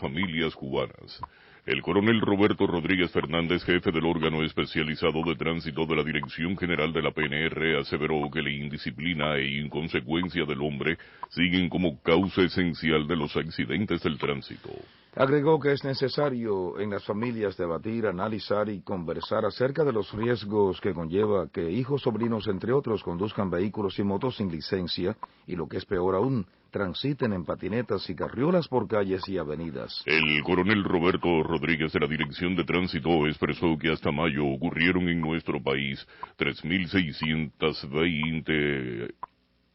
familias cubanas. El coronel Roberto Rodríguez Fernández, jefe del órgano especializado de tránsito de la Dirección General de la PNR, aseveró que la indisciplina e inconsecuencia del hombre siguen como causa esencial de los accidentes del tránsito. Agregó que es necesario en las familias debatir, analizar y conversar acerca de los riesgos que conlleva que hijos, sobrinos, entre otros, conduzcan vehículos y motos sin licencia y, lo que es peor aún, transiten en patinetas y carriolas por calles y avenidas. El coronel Roberto Rodríguez de la Dirección de Tránsito expresó que hasta mayo ocurrieron en nuestro país 3.620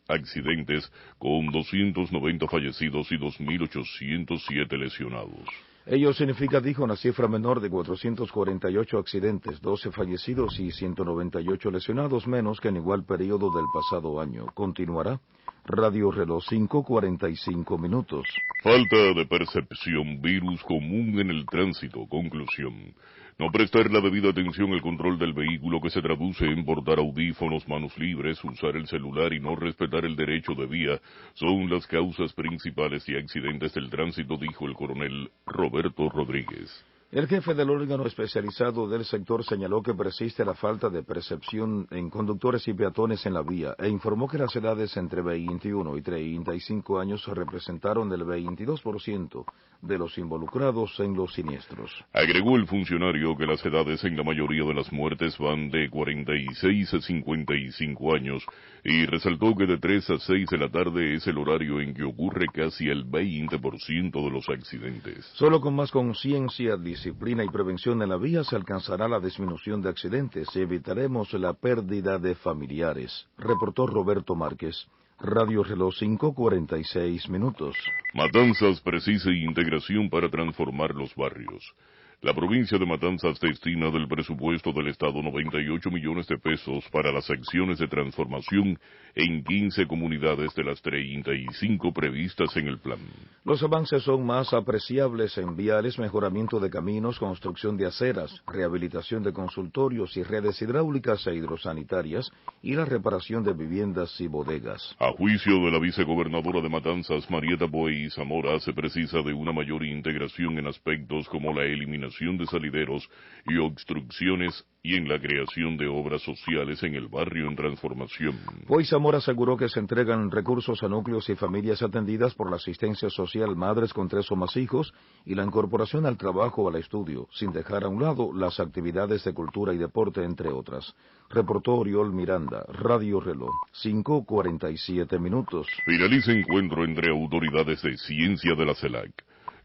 accidentes con 290 fallecidos y 2.807 lesionados. Ello significa, dijo, una cifra menor de 448 accidentes, 12 fallecidos y 198 lesionados menos que en igual periodo del pasado año. Continuará. Radio Reloj 5:45 minutos. Falta de percepción, virus común en el tránsito. Conclusión. No prestar la debida atención al control del vehículo, que se traduce en portar audífonos, manos libres, usar el celular y no respetar el derecho de vía, son las causas principales de accidentes del tránsito, dijo el coronel Roberto Rodríguez. El jefe del órgano especializado del sector señaló que persiste la falta de percepción en conductores y peatones en la vía e informó que las edades entre 21 y 35 años representaron el 22% de los involucrados en los siniestros. Agregó el funcionario que las edades en la mayoría de las muertes van de 46 a 55 años y resaltó que de 3 a 6 de la tarde es el horario en que ocurre casi el 20% de los accidentes. Solo con más conciencia, disciplina y prevención en la vía se alcanzará la disminución de accidentes y evitaremos la pérdida de familiares, reportó Roberto Márquez. Radio Reloj 5:46 minutos. Matanzas precisa integración para transformar los barrios. La provincia de Matanzas destina del presupuesto del Estado 98 millones de pesos para las acciones de transformación en 15 comunidades de las 35 previstas en el plan. Los avances son más apreciables en viales, mejoramiento de caminos, construcción de aceras, rehabilitación de consultorios y redes hidráulicas e hidrosanitarias y la reparación de viviendas y bodegas. A juicio de la vicegobernadora de Matanzas, Marieta Boey Zamora, se precisa de una mayor integración en aspectos como la eliminación de salideros y obstrucciones y en la creación de obras sociales en el barrio en transformación. Boey Zamora aseguró que se entregan recursos a núcleos y familias atendidas por la asistencia social, madres con 3 o más hijos y la incorporación al trabajo o al estudio, sin dejar a un lado las actividades de cultura y deporte, entre otras. Reportó Oriol Miranda, Radio Reloj, 5:47 minutos. Finaliza encuentro entre autoridades de ciencia de la CELAC.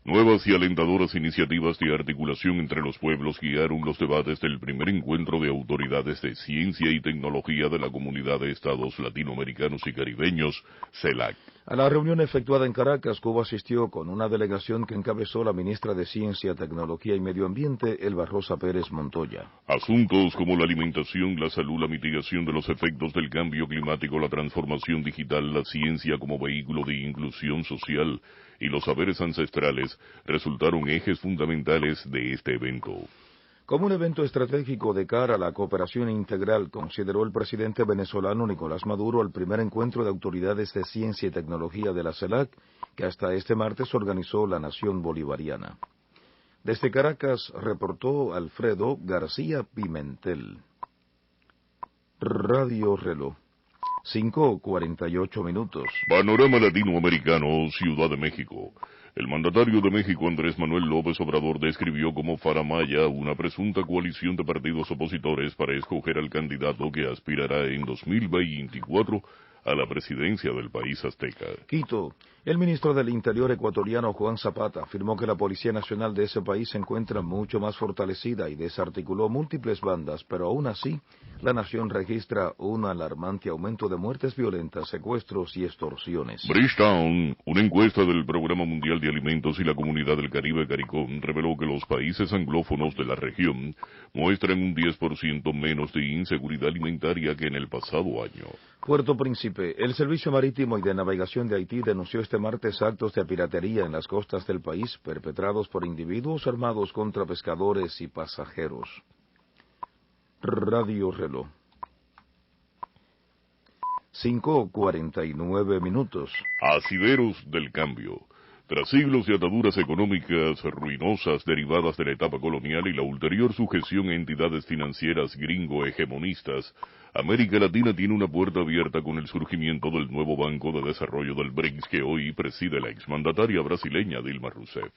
Nuevas y alentadoras iniciativas de articulación entre los pueblos guiaron los debates del primer encuentro de autoridades de ciencia y tecnología de la Comunidad de Estados Latinoamericanos y Caribeños, CELAC. A la reunión efectuada en Caracas, Cuba asistió con una delegación que encabezó la ministra de Ciencia, Tecnología y Medio Ambiente, Elba Rosa Pérez Montoya. Asuntos como la alimentación, la salud, la mitigación de los efectos del cambio climático, la transformación digital, la ciencia como vehículo de inclusión social y los saberes ancestrales resultaron ejes fundamentales de este evento. Como un evento estratégico de cara a la cooperación integral, consideró el presidente venezolano Nicolás Maduro el primer encuentro de autoridades de ciencia y tecnología de la CELAC, que hasta este martes organizó la nación bolivariana. Desde Caracas reportó Alfredo García Pimentel. Radio Reloj, 5:48 minutos. Panorama latinoamericano, Ciudad de México. El mandatario de México, Andrés Manuel López Obrador, describió como faramaya una presunta coalición de partidos opositores para escoger al candidato que aspirará en 2024 a la presidencia del país azteca. Quito. El ministro del Interior ecuatoriano, Juan Zapata, afirmó que la Policía Nacional de ese país se encuentra mucho más fortalecida y desarticuló múltiples bandas, pero aún así, la nación registra un alarmante aumento de muertes violentas, secuestros y extorsiones. Bridgetown, una encuesta del Programa Mundial de Alimentos y la Comunidad del Caribe CARICOM, reveló que los países anglófonos de la región muestran un 10% menos de inseguridad alimentaria que en el pasado año. Puerto Príncipe. El Servicio Marítimo y de Navegación de Haití denunció este martes actos de piratería en las costas del país perpetrados por individuos armados contra pescadores y pasajeros. Radio Reloj, 5:49 minutos. Asideros del Cambio. Tras siglos de ataduras económicas ruinosas derivadas de la etapa colonial y la ulterior sujeción a entidades financieras gringo-hegemonistas, América Latina tiene una puerta abierta con el surgimiento del nuevo Banco de Desarrollo del BRICS que hoy preside la exmandataria brasileña Dilma Rousseff.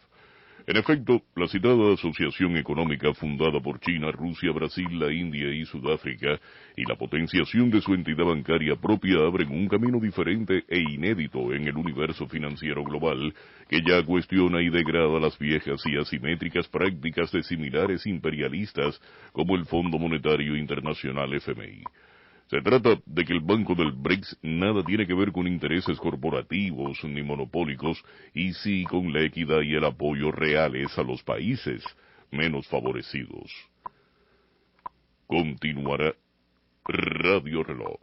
En efecto, la citada asociación económica fundada por China, Rusia, Brasil, la India y Sudáfrica y la potenciación de su entidad bancaria propia abren un camino diferente e inédito en el universo financiero global que ya cuestiona y degrada las viejas y asimétricas prácticas de similares imperialistas como el Fondo Monetario Internacional FMI. Se trata de que el Banco del BRICS nada tiene que ver con intereses corporativos ni monopólicos, y sí con la equidad y el apoyo reales a los países menos favorecidos. Continuará Radio Reloj.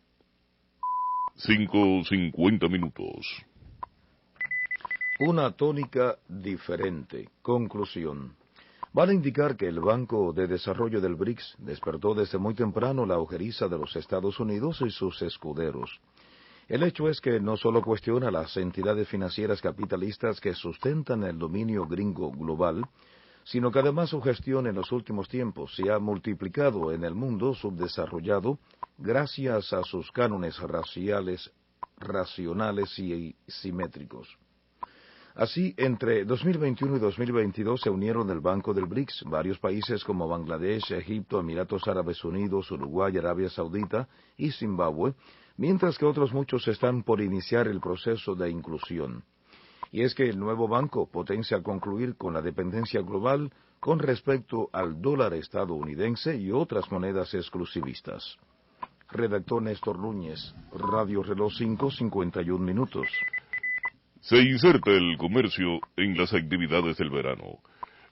5:50. Una tónica diferente. Conclusión. Vale indicar que el Banco de Desarrollo del BRICS despertó desde muy temprano la ojeriza de los Estados Unidos y sus escuderos. El hecho es que no solo cuestiona las entidades financieras capitalistas que sustentan el dominio gringo global, sino que además su gestión en los últimos tiempos se ha multiplicado en el mundo subdesarrollado gracias a sus cánones racionales y simétricos. Así, entre 2021 y 2022 se unieron al Banco del BRICS varios países como Bangladesh, Egipto, Emiratos Árabes Unidos, Uruguay, Arabia Saudita y Zimbabue, mientras que otros muchos están por iniciar el proceso de inclusión. Y es que el nuevo banco potencia concluir con la dependencia global con respecto al dólar estadounidense y otras monedas exclusivistas. Redactor Néstor Núñez, Radio Reloj 5:51. Se inserta el comercio en las actividades del verano,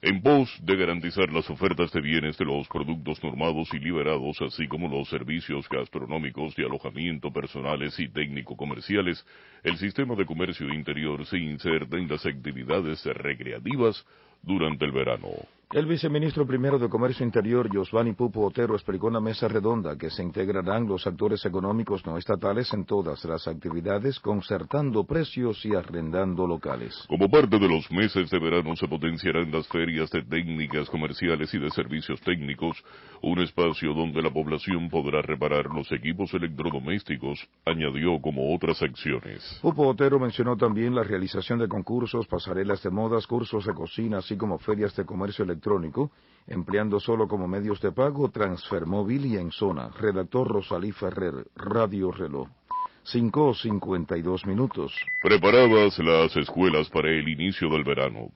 en pos de garantizar las ofertas de bienes de los productos normados y liberados, así como los servicios gastronómicos de alojamiento personales y técnico-comerciales. El sistema de comercio interior se inserta en las actividades recreativas durante el verano. El viceministro primero de Comercio Interior, Josvani Pupo Otero, explicó en la mesa redonda que se integrarán los actores económicos no estatales en todas las actividades, concertando precios y arrendando locales. Como parte de los meses de verano se potenciarán las ferias de técnicas comerciales y de servicios técnicos, un espacio donde la población podrá reparar los equipos electrodomésticos, añadió como otras acciones. Pupo Otero mencionó también la realización de concursos, pasarelas de modas, cursos de cocina, así como ferias de comercio electrónico, empleando solo como medios de pago transfer móvil y en zona. Redactor Rosalí Ferrer, Radio Reloj. 5:52. Preparadas las escuelas para el inicio del verano.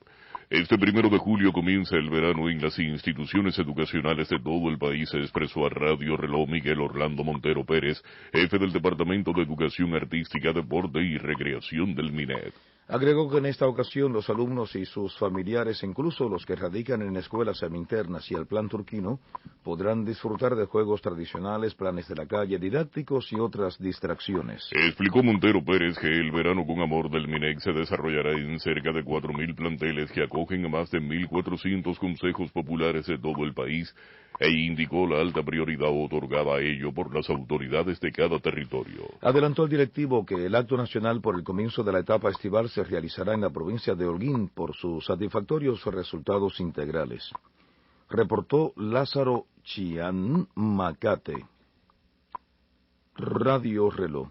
Este 1 de julio comienza el verano en las instituciones educacionales de todo el país, expresó a Radio Reloj Miguel Orlando Montero Pérez, jefe del Departamento de Educación Artística, Deporte y Recreación del MINED. Agregó que en esta ocasión los alumnos y sus familiares, incluso los que radican en escuelas semi-internas y el plan turquino, podrán disfrutar de juegos tradicionales, planes de la calle, didácticos y otras distracciones. Explicó Montero Pérez que el verano con amor del MINEC se desarrollará en cerca de 4.000 planteles que acogen a más de 1.400 consejos populares de todo el país, e indicó la alta prioridad otorgada a ello por las autoridades de cada territorio. Adelantó el directivo que el acto nacional por el comienzo de la etapa estival se realizará en la provincia de Holguín por sus satisfactorios resultados integrales. Reportó Lázaro Chián Macate. Radio Reloj.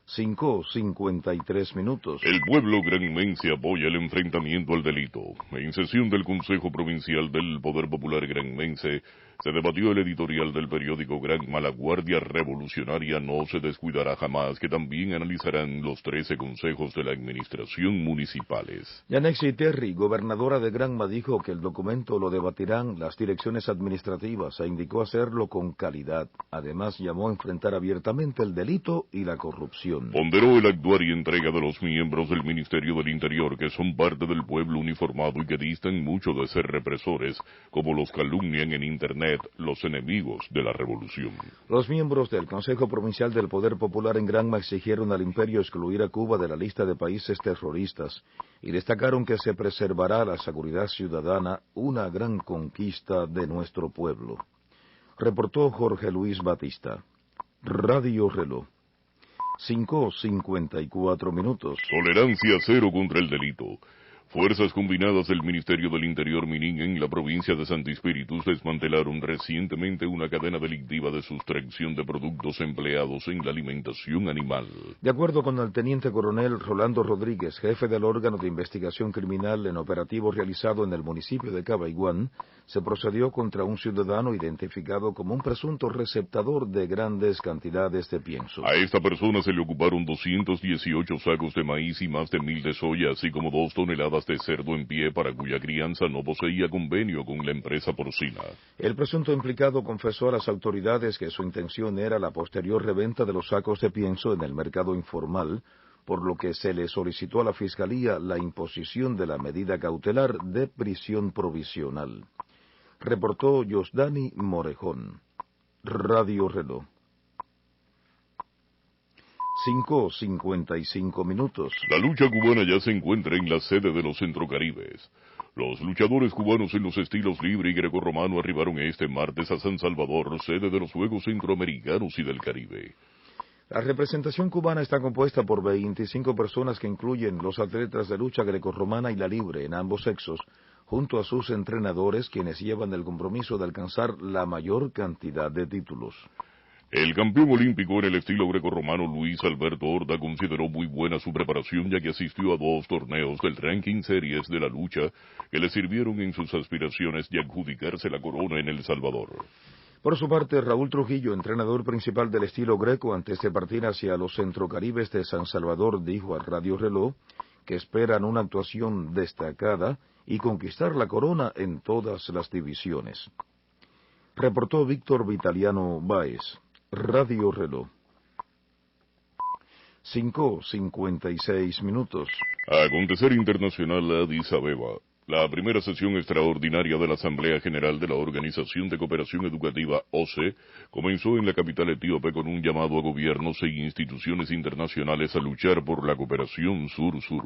5:53. El pueblo granmense apoya el enfrentamiento al delito. En sesión del Consejo Provincial del Poder Popular Granmense se debatió el editorial del periódico Granma. La Guardia Revolucionaria no se descuidará jamás, que también analizarán los 13 consejos de la administración municipales. Yanexi Terry, gobernadora de Granma, dijo que el documento lo debatirán las direcciones administrativas e indicó hacerlo con calidad. Además, llamó a enfrentar abiertamente el delito y la corrupción. Ponderó el actuar y entrega de los miembros del Ministerio del Interior, que son parte del pueblo uniformado y que distan mucho de ser represores, como los calumnian en Internet los enemigos de la revolución. Los miembros del Consejo Provincial del Poder Popular en Granma exigieron al imperio excluir a Cuba de la lista de países terroristas y destacaron que se preservará la seguridad ciudadana, una gran conquista de nuestro pueblo. Reportó Jorge Luis Batista. Radio Reloj. 5:54. Tolerancia cero contra el delito. Fuerzas combinadas del Ministerio del Interior Minin en la provincia de Santi Espíritus desmantelaron recientemente una cadena delictiva de sustracción de productos empleados en la alimentación animal. De acuerdo con el teniente coronel Rolando Rodríguez, jefe del órgano de investigación criminal en operativo realizado en el municipio de Cabaiguán, se procedió contra un ciudadano identificado como un presunto receptador de grandes cantidades de pienso. A esta persona se le ocuparon 218 sacos de maíz y más de 1,000 de soya, así como 2 toneladas de cerdo en pie para cuya crianza no poseía convenio con la empresa porcina. El presunto implicado confesó a las autoridades que su intención era la posterior reventa de los sacos de pienso en el mercado informal, por lo que se le solicitó a la Fiscalía la imposición de la medida cautelar de prisión provisional. Reportó Yosdani Morejón, Radio Reloj. 5:55 minutos. La lucha cubana ya se encuentra en la sede de los Centrocaribes. Los luchadores cubanos en los estilos libre y grecorromano arribaron este martes a San Salvador, sede de los Juegos Centroamericanos y del Caribe. La representación cubana está compuesta por 25 personas que incluyen los atletas de lucha grecorromana y la libre en ambos sexos, junto a sus entrenadores, quienes llevan el compromiso de alcanzar la mayor cantidad de títulos. El campeón olímpico en el estilo grecorromano Luis Alberto Horta consideró muy buena su preparación, ya que asistió a 2 torneos del ranking series de la lucha que le sirvieron en sus aspiraciones de adjudicarse la corona en El Salvador. Por su parte, Raúl Trujillo, entrenador principal del estilo greco, antes de partir hacia los Centrocaribes de San Salvador, dijo a Radio Reloj que esperan una actuación destacada y conquistar la corona en todas las divisiones. Reportó Víctor Vitaliano Báez, Radio Reloj. 5:56 minutos. Acontecer internacional Addis Abeba. La primera sesión extraordinaria de la Asamblea General de la Organización de Cooperación Educativa, OCE, comenzó en la capital etíope con un llamado a gobiernos e instituciones internacionales a luchar por la cooperación sur-sur.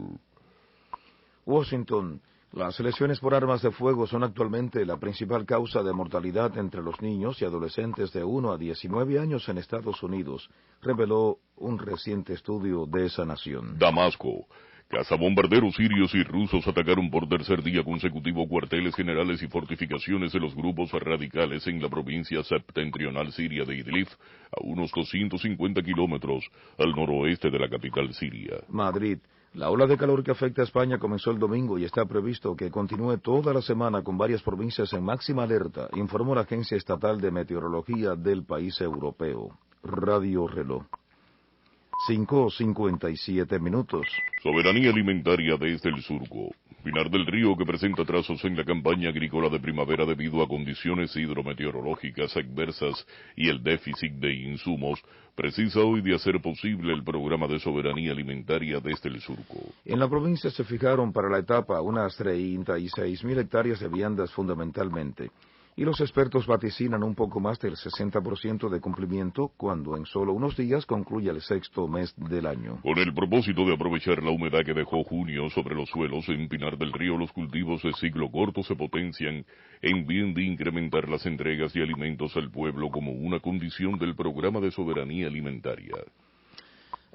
Washington. Las lesiones por armas de fuego son actualmente la principal causa de mortalidad entre los niños y adolescentes de 1 a 19 años en Estados Unidos, reveló un reciente estudio de esa nación. Damasco. Cazabombarderos sirios y rusos atacaron por tercer día consecutivo cuarteles generales y fortificaciones de los grupos radicales en la provincia septentrional siria de Idlib, a unos 250 kilómetros al noroeste de la capital siria. Madrid. La ola de calor que afecta a España comenzó el domingo y está previsto que continúe toda la semana con varias provincias en máxima alerta, informó la Agencia Estatal de Meteorología del país europeo. Radio Reloj. 5:57 minutos. Soberanía alimentaria desde el surco. Pinar del Río, que presenta trazos en la campaña agrícola de primavera debido a condiciones hidrometeorológicas adversas y el déficit de insumos, precisa hoy de hacer posible el programa de soberanía alimentaria desde el surco. En la provincia se fijaron para la etapa unas 36.000 hectáreas de viandas fundamentalmente, y los expertos vaticinan un poco más del 60% de cumplimiento cuando en solo unos días concluye el 6º mes del año. Con el propósito de aprovechar la humedad que dejó junio sobre los suelos, en Pinar del Río los cultivos de ciclo corto se potencian en bien de incrementar las entregas de alimentos al pueblo como una condición del programa de soberanía alimentaria.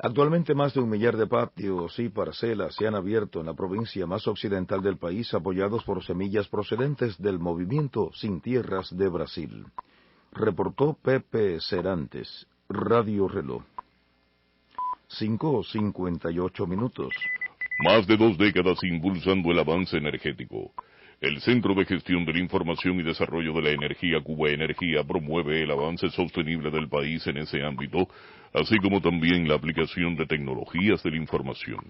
Actualmente más de 1 millar de patios y parcelas se han abierto en la provincia más occidental del país, apoyados por semillas procedentes del movimiento Sin Tierras de Brasil. Reportó Pepe Cerantes, Radio Reloj. 5:58 minutos. Más de 2 décadas impulsando el avance energético. El Centro de Gestión de la Información y Desarrollo de la Energía, Cuba Energía, promueve el avance sostenible del país en ese ámbito, así como también la aplicación de tecnologías de la información.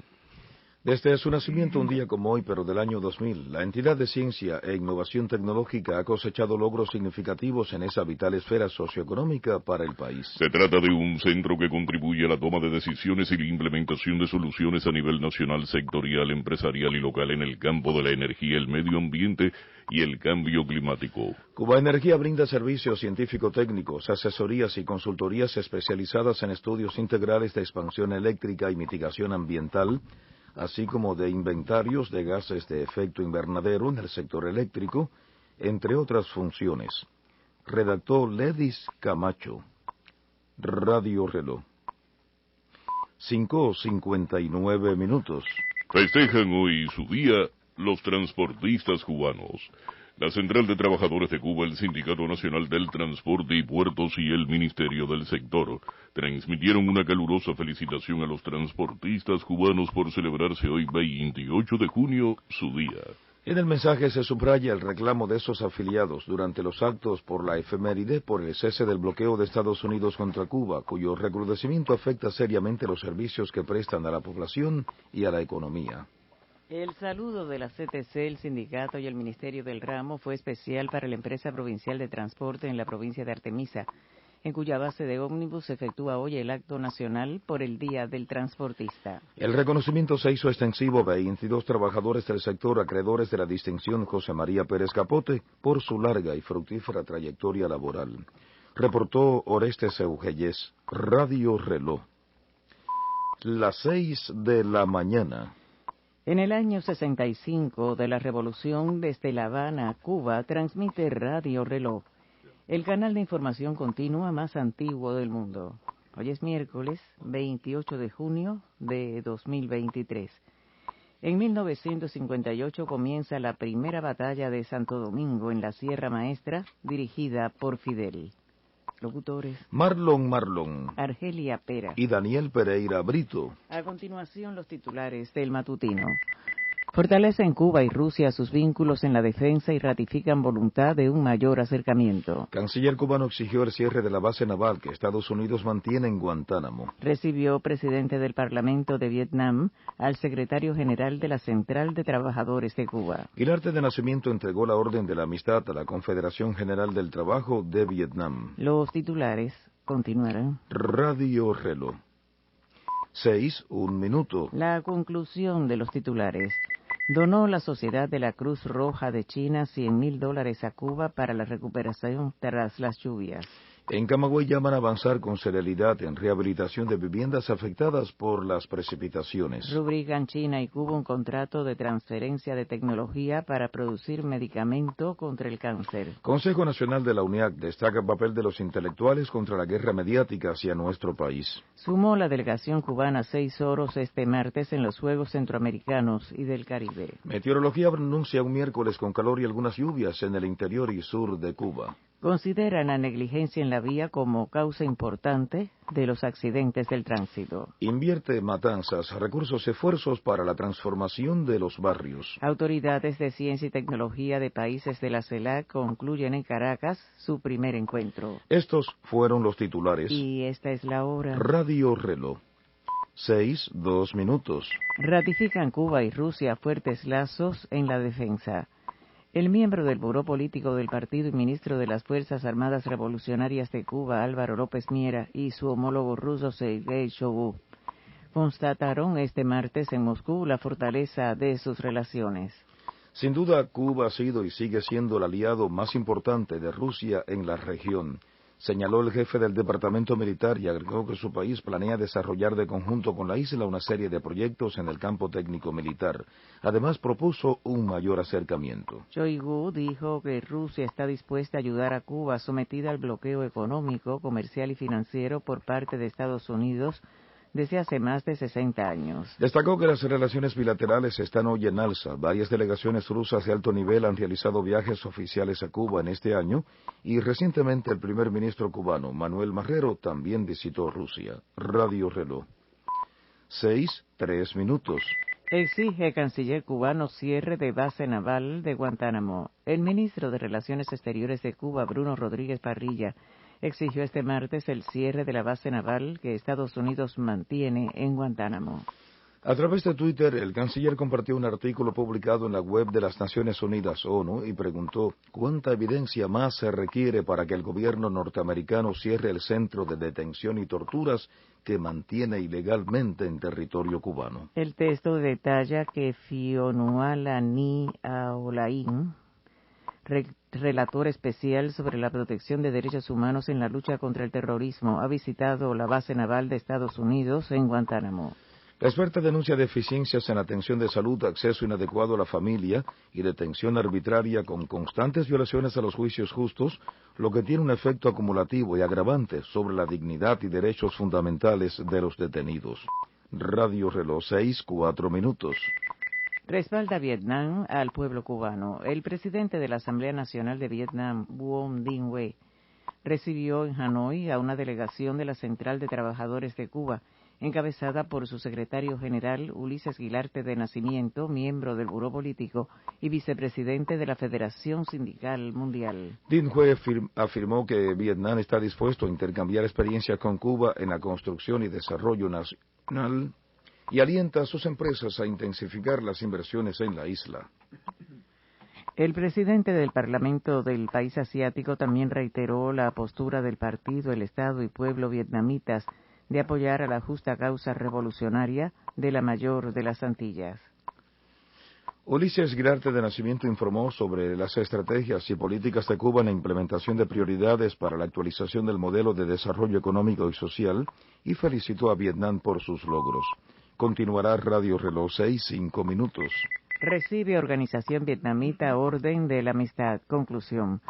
Desde su nacimiento un día como hoy, pero del año 2000, la entidad de ciencia e innovación tecnológica ha cosechado logros significativos en esa vital esfera socioeconómica para el país. Se trata de un centro que contribuye a la toma de decisiones y la implementación de soluciones a nivel nacional, sectorial, empresarial y local en el campo de la energía, el medio ambiente y el cambio climático. Cuba Energía brinda servicios científico-técnicos, asesorías y consultorías especializadas en estudios integrales de expansión eléctrica y mitigación ambiental, así como de inventarios de gases de efecto invernadero en el sector eléctrico, entre otras funciones. Redactó Ledis Camacho. Radio Reloj. 5:59 minutos. Festejan hoy su día los transportistas cubanos. La Central de Trabajadores de Cuba, el Sindicato Nacional del Transporte y Puertos y el Ministerio del Sector transmitieron una calurosa felicitación a los transportistas cubanos por celebrarse hoy 28 de junio su día. En el mensaje se subraya el reclamo de esos afiliados durante los actos por la efeméride por el cese del bloqueo de Estados Unidos contra Cuba, cuyo recrudecimiento afecta seriamente los servicios que prestan a la población y a la economía. El saludo de la CTC, el sindicato y el Ministerio del Ramo fue especial para la empresa provincial de transporte en la provincia de Artemisa, en cuya base de ómnibus se efectúa hoy el acto nacional por el Día del Transportista. El reconocimiento se hizo extensivo a 22 trabajadores del sector acreedores de la distinción José María Pérez Capote por su larga y fructífera trayectoria laboral. Reportó Orestes Eugellés, Radio Reloj. Las 6 de la mañana. En el año 65 de la Revolución, desde La Habana, Cuba, transmite Radio Reloj, el canal de información continua más antiguo del mundo. Hoy es miércoles 28 de junio de 2023. En 1958 comienza la primera batalla de Santo Domingo en la Sierra Maestra, dirigida por Fidel. Locutores: Marlon, Argelia Pera y Daniel Pereira Brito. A continuación, los titulares del matutino. Fortalecen Cuba y Rusia sus vínculos en la defensa y ratifican voluntad de un mayor acercamiento. Canciller cubano exigió el cierre de la base naval que Estados Unidos mantiene en Guantánamo. Recibió presidente del Parlamento de Vietnam al secretario general de la Central de Trabajadores de Cuba. Guilarte de Nacimiento entregó la Orden de la Amistad a la Confederación General del Trabajo de Vietnam. Los titulares continuarán. Radio Reloj. 6:01. La conclusión de los titulares. Donó la Sociedad de la Cruz Roja de China $100,000 a Cuba para la recuperación tras las lluvias. En Camagüey llaman a avanzar con celeridad en rehabilitación de viviendas afectadas por las precipitaciones. Rubrican China y Cuba un contrato de transferencia de tecnología para producir medicamento contra el cáncer. Consejo Nacional de la UNIAC destaca el papel de los intelectuales contra la guerra mediática hacia nuestro país. Sumó la delegación cubana 6 oros este martes en los Juegos Centroamericanos y del Caribe. Meteorología anuncia un miércoles con calor y algunas lluvias en el interior y sur de Cuba. Consideran la negligencia en la vía como causa importante de los accidentes del tránsito. Invierte Matanzas recursos y esfuerzos para la transformación de los barrios. Autoridades de ciencia y tecnología de países de la CELAC concluyen en Caracas su primer encuentro. Estos fueron los titulares. Y esta es la hora. Radio Reloj. 6:02. Ratifican Cuba y Rusia fuertes lazos en la defensa. El miembro del Buró Político del Partido y ministro de las Fuerzas Armadas Revolucionarias de Cuba, Álvaro López Miera, y su homólogo ruso, Sergei Shoigu, constataron este martes en Moscú la fortaleza de sus relaciones. Sin duda, Cuba ha sido y sigue siendo el aliado más importante de Rusia en la región, señaló el jefe del Departamento Militar y agregó que su país planea desarrollar de conjunto con la isla una serie de proyectos en el campo técnico militar. Además, propuso un mayor acercamiento. Shoigu dijo que Rusia está dispuesta a ayudar a Cuba sometida al bloqueo económico, comercial y financiero por parte de Estados Unidos desde hace más de 60 años. Destacó que las relaciones bilaterales están hoy en alza. Varias delegaciones rusas de alto nivel han realizado viajes oficiales a Cuba en este año y recientemente el primer ministro cubano, Manuel Marrero, también visitó Rusia. Radio Reloj. 6:03. Exige canciller cubano cierre de base naval de Guantánamo. El ministro de Relaciones Exteriores de Cuba, Bruno Rodríguez Parrilla, exigió este martes el cierre de la base naval que Estados Unidos mantiene en Guantánamo. A través de Twitter, el canciller compartió un artículo publicado en la web de las Naciones Unidas, ONU, y preguntó cuánta evidencia más se requiere para que el gobierno norteamericano cierre el centro de detención y torturas que mantiene ilegalmente en territorio cubano. El texto detalla que Fionuala Ni Aolain, relator especial sobre la protección de derechos humanos en la lucha contra el terrorismo, ha visitado la base naval de Estados Unidos en Guantánamo. La experta denuncia deficiencias en la atención de salud, acceso inadecuado a la familia y detención arbitraria con constantes violaciones a los juicios justos, lo que tiene un efecto acumulativo y agravante sobre la dignidad y derechos fundamentales de los detenidos. Radio Reloj 6:04. Respalda a Vietnam al pueblo cubano. El presidente de la Asamblea Nacional de Vietnam, Nguyen Dinh Hue, recibió en Hanoi a una delegación de la Central de Trabajadores de Cuba, encabezada por su secretario general Ulises Guilarte de Nacimiento, miembro del Buró Político y vicepresidente de la Federación Sindical Mundial. Dinh Hue afirmó que Vietnam está dispuesto a intercambiar experiencias con Cuba en la construcción y desarrollo nacional y alienta a sus empresas a intensificar las inversiones en la isla. El presidente del Parlamento del país asiático también reiteró la postura del partido, el Estado y pueblo vietnamitas de apoyar a la justa causa revolucionaria de la mayor de las Antillas. Ulises Guilarte de Nacimiento informó sobre las estrategias y políticas de Cuba en la implementación de prioridades para la actualización del modelo de desarrollo económico y social y felicitó a Vietnam por sus logros. Continuará Radio Reloj 5 minutos. Recibe organización vietnamita Orden de la Amistad. Conclusión.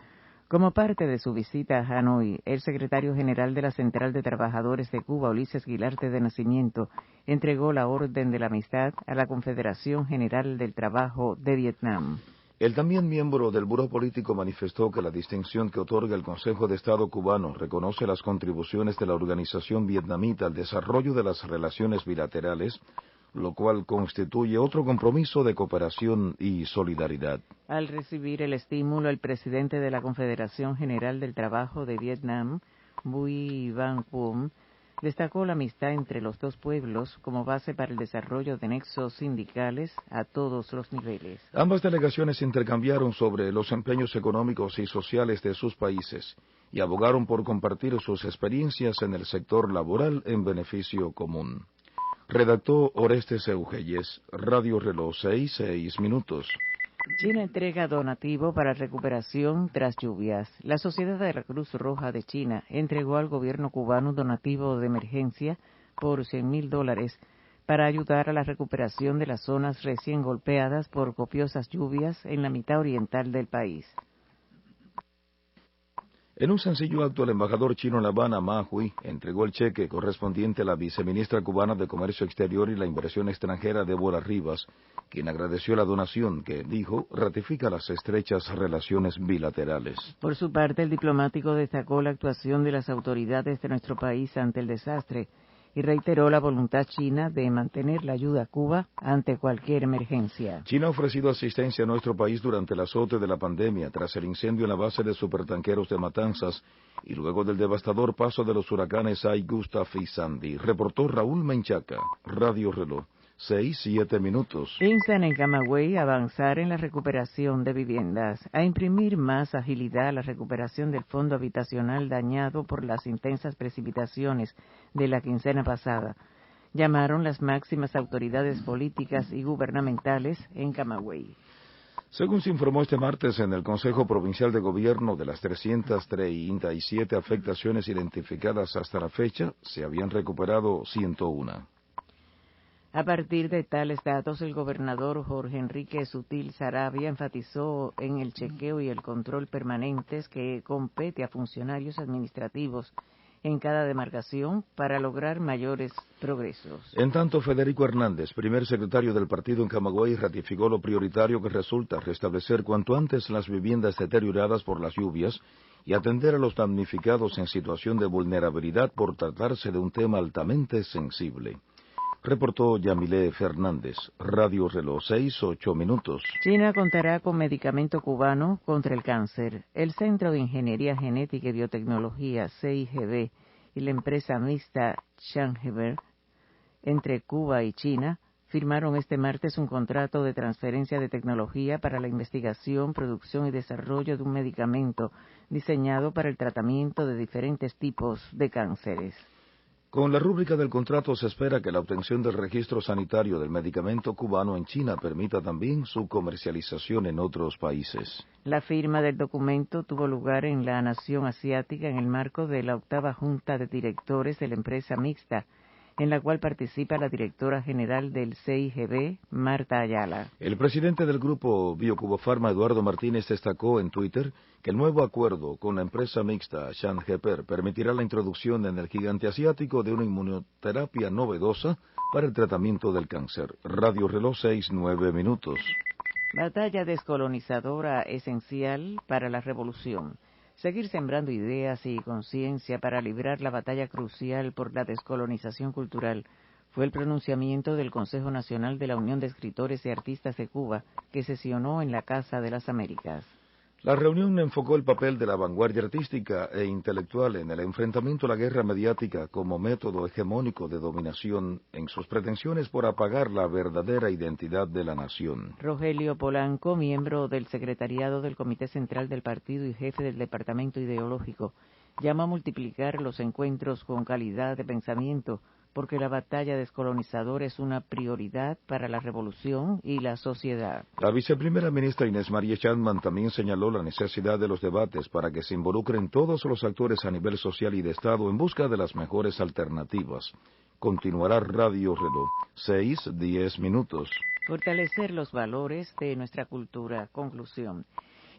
Como parte de su visita a Hanoi, el secretario general de la Central de Trabajadores de Cuba, Ulises Guilarte de Nacimiento, entregó la Orden de la Amistad a la Confederación General del Trabajo de Vietnam. El también miembro del Buró Político manifestó que la distinción que otorga el Consejo de Estado cubano reconoce las contribuciones de la organización vietnamita al desarrollo de las relaciones bilaterales, lo cual constituye otro compromiso de cooperación y solidaridad. Al recibir el estímulo, el presidente de la Confederación General del Trabajo de Vietnam, Bui Van Phuong, destacó la amistad entre los dos pueblos como base para el desarrollo de nexos sindicales a todos los niveles. Ambas delegaciones intercambiaron sobre los empeños económicos y sociales de sus países y abogaron por compartir sus experiencias en el sector laboral en beneficio común. Redactó Orestes Eugeyes, Radio Reloj 6 minutos. China entrega donativo para recuperación tras lluvias. La Sociedad de la Cruz Roja de China entregó al gobierno cubano un donativo de emergencia por $100,000 para ayudar a la recuperación de las zonas recién golpeadas por copiosas lluvias en la mitad oriental del país. En un sencillo acto, el embajador chino en La Habana, Ma Hui, entregó el cheque correspondiente a la viceministra cubana de Comercio Exterior y la Inversión Extranjera, Débora Rivas, quien agradeció la donación que, dijo, ratifica las estrechas relaciones bilaterales. Por su parte, el diplomático destacó la actuación de las autoridades de nuestro país ante el desastre y reiteró la voluntad china de mantener la ayuda a Cuba ante cualquier emergencia. China ha ofrecido asistencia a nuestro país durante el azote de la pandemia tras el incendio en la base de supertanqueros de Matanzas y luego del devastador paso de los huracanes Ai, Gustav y Sandy. Reportó Raúl Menchaca, Radio Reloj. 6-7 minutos. Instan en Camagüey a avanzar en la recuperación de viviendas, a imprimir más agilidad a la recuperación del fondo habitacional dañado por las intensas precipitaciones de la quincena pasada. Llamaron las máximas autoridades políticas y gubernamentales en Camagüey. Según se informó este martes en el Consejo Provincial de Gobierno, de las 337 afectaciones identificadas hasta la fecha, se habían recuperado 101. A partir de tales datos, el gobernador Jorge Enrique Sutil Saravia enfatizó en el chequeo y el control permanentes que compete a funcionarios administrativos en cada demarcación para lograr mayores progresos. En tanto, Federico Hernández, primer secretario del partido en Camagüey, ratificó lo prioritario que resulta restablecer cuanto antes las viviendas deterioradas por las lluvias y atender a los damnificados en situación de vulnerabilidad por tratarse de un tema altamente sensible. Reportó Yamilé Fernández, Radio Reloj 6-8 minutos. China contará con medicamento cubano contra el cáncer. El Centro de Ingeniería Genética y Biotecnología, CIGB, y la empresa mixta Shanghai, entre Cuba y China, firmaron este martes un contrato de transferencia de tecnología para la investigación, producción y desarrollo de un medicamento diseñado para el tratamiento de diferentes tipos de cánceres. Con la rúbrica del contrato se espera que la obtención del registro sanitario del medicamento cubano en China permita también su comercialización en otros países. La firma del documento tuvo lugar en la nación asiática en el marco de la 8ª Junta de Directores de la empresa mixta, en la cual participa la directora general del CIGB, Marta Ayala. El presidente del grupo Biocubofarma, Eduardo Martínez, destacó en Twitter que el nuevo acuerdo con la empresa mixta Shanghai permitirá la introducción en el gigante asiático de una inmunoterapia novedosa para el tratamiento del cáncer. Radio Reloj 6:09 minutos. Batalla descolonizadora esencial para la revolución. Seguir sembrando ideas y conciencia para librar la batalla crucial por la descolonización cultural fue el pronunciamiento del Consejo Nacional de la Unión de Escritores y Artistas de Cuba, que sesionó en la Casa de las Américas. La reunión enfocó el papel de la vanguardia artística e intelectual en el enfrentamiento a la guerra mediática como método hegemónico de dominación en sus pretensiones por apagar la verdadera identidad de la nación. Rogelio Polanco, miembro del secretariado del Comité Central del Partido y jefe del Departamento Ideológico, llama a multiplicar los encuentros con calidad de pensamiento, porque la batalla descolonizadora es una prioridad para la revolución y la sociedad. La viceprimera ministra Inés María Chapman también señaló la necesidad de los debates para que se involucren todos los actores a nivel social y de Estado en busca de las mejores alternativas. Continuará Radio Reloj, 6:10 minutos. Fortalecer los valores de nuestra cultura. Conclusión.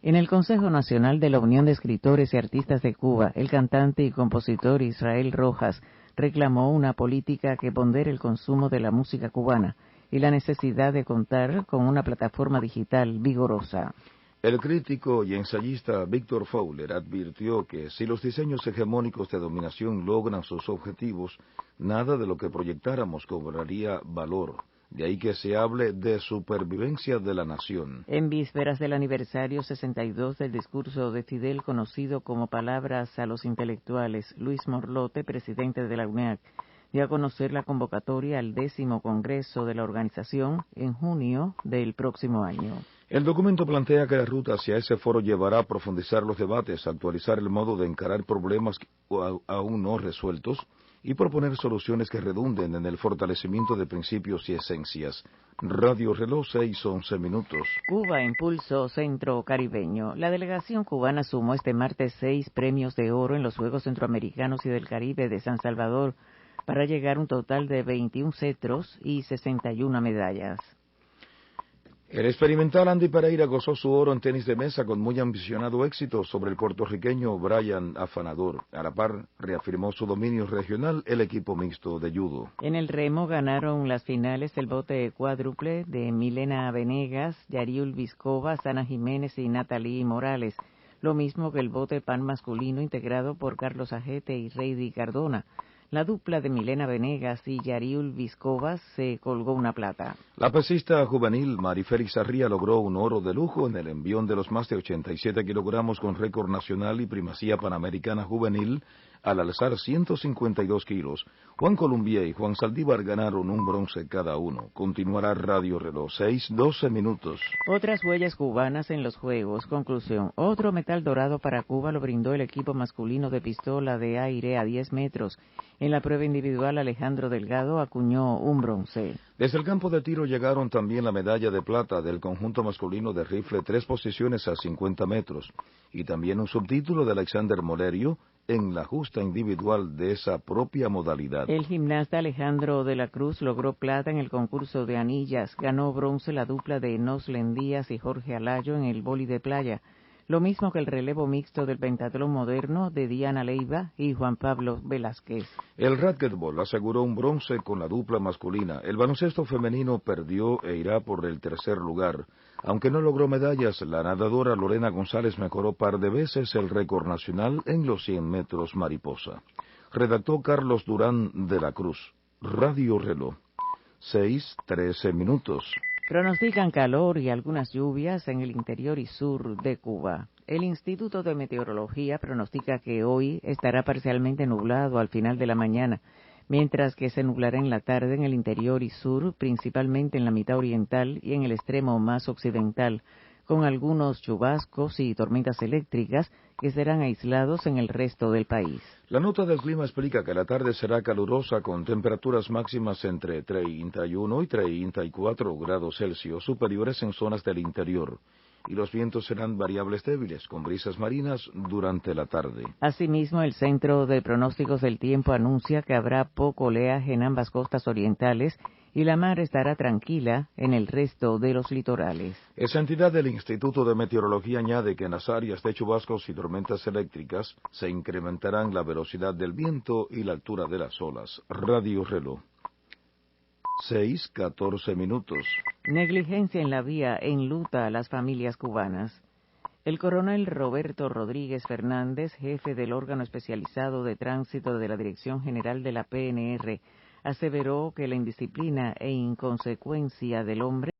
En el Consejo Nacional de la Unión de Escritores y Artistas de Cuba, el cantante y compositor Israel Rojas reclamó una política que pondere el consumo de la música cubana y la necesidad de contar con una plataforma digital vigorosa. El crítico y ensayista Víctor Fowler advirtió que si los diseños hegemónicos de dominación logran sus objetivos, nada de lo que proyectáramos cobraría valor. De ahí que se hable de supervivencia de la nación. En vísperas del aniversario 62 del discurso de Fidel, conocido como Palabras a los Intelectuales, Luis Morlote, presidente de la UNEAC, dio a conocer la convocatoria al 10º Congreso de la organización en junio del próximo año. El documento plantea que la ruta hacia ese foro llevará a profundizar los debates, actualizar el modo de encarar problemas aún no resueltos, y proponer soluciones que redunden en el fortalecimiento de principios y esencias. Radio Reloj 6:11 minutos. Cuba Impulso Centro Caribeño. La delegación cubana sumó este martes 6 premios de oro en los Juegos Centroamericanos y del Caribe de San Salvador para llegar a un total de 21 cetros y 61 medallas. El experimental Andy Pereira gozó su oro en tenis de mesa con muy ambicionado éxito sobre el puertorriqueño Brian Afanador. A la par, reafirmó su dominio regional el equipo mixto de judo. En el remo ganaron las finales el bote cuádruple de Milena Venegas, Yariul Viscova, Sana Jiménez y Natalie Morales, lo mismo que el bote pan masculino integrado por Carlos Ajete y Reidy Cardona. La dupla de Milena Venegas y Yariul Viscova se colgó una plata. La pesista juvenil Marifélix Arría logró un oro de lujo en el envión de los más de 87 kilogramos con récord nacional y primacía panamericana juvenil al alzar 152 kilos. Juan Columbier y Juan Saldívar ganaron un bronce cada uno. Continuará Radio Reloj 6:12 minutos. Otras huellas cubanas en los Juegos. Conclusión. Otro metal dorado para Cuba lo brindó el equipo masculino de pistola de aire a 10 metros. En la prueba individual, Alejandro Delgado acuñó un bronce. Desde el campo de tiro llegaron también la medalla de plata del conjunto masculino de rifle 3 posiciones a 50 metros y también un subtítulo de Alexander Molerio en la justa individual de esa propia modalidad. El gimnasta Alejandro de la Cruz logró plata en el concurso de anillas. Ganó bronce la dupla de Noslen Díaz y Jorge Alayo en el vóley de playa. Lo mismo que el relevo mixto del pentatlón moderno de Diana Leiva y Juan Pablo Velázquez. El racquetball aseguró un bronce con la dupla masculina. El baloncesto femenino perdió e irá por el tercer lugar. Aunque no logró medallas, la nadadora Lorena González mejoró par de veces el récord nacional en los 100 metros mariposa. Redactó Carlos Durán de la Cruz. Radio Reloj. 6:13 minutos. Pronostican calor y algunas lluvias en el interior y sur de Cuba. El Instituto de Meteorología pronostica que hoy estará parcialmente nublado al final de la mañana, mientras que se nublará en la tarde en el interior y sur, principalmente en la mitad oriental y en el extremo más occidental, con algunos chubascos y tormentas eléctricas que serán aislados en el resto del país. La nota del clima explica que la tarde será calurosa con temperaturas máximas entre 31 y 34 grados Celsius superiores en zonas del interior, y los vientos serán variables débiles con brisas marinas durante la tarde. Asimismo, el Centro de Pronósticos del Tiempo anuncia que habrá poco oleaje en ambas costas orientales y la mar estará tranquila en el resto de los litorales. Esa entidad del Instituto de Meteorología añade que en las áreas de chubascos y tormentas eléctricas se incrementarán la velocidad del viento y la altura de las olas. Radio Reloj. 6:14. Negligencia en la vía enluta a las familias cubanas. El coronel Roberto Rodríguez Fernández, jefe del órgano especializado de tránsito de la Dirección General de la PNR, aseveró que la indisciplina e inconsecuencia del hombre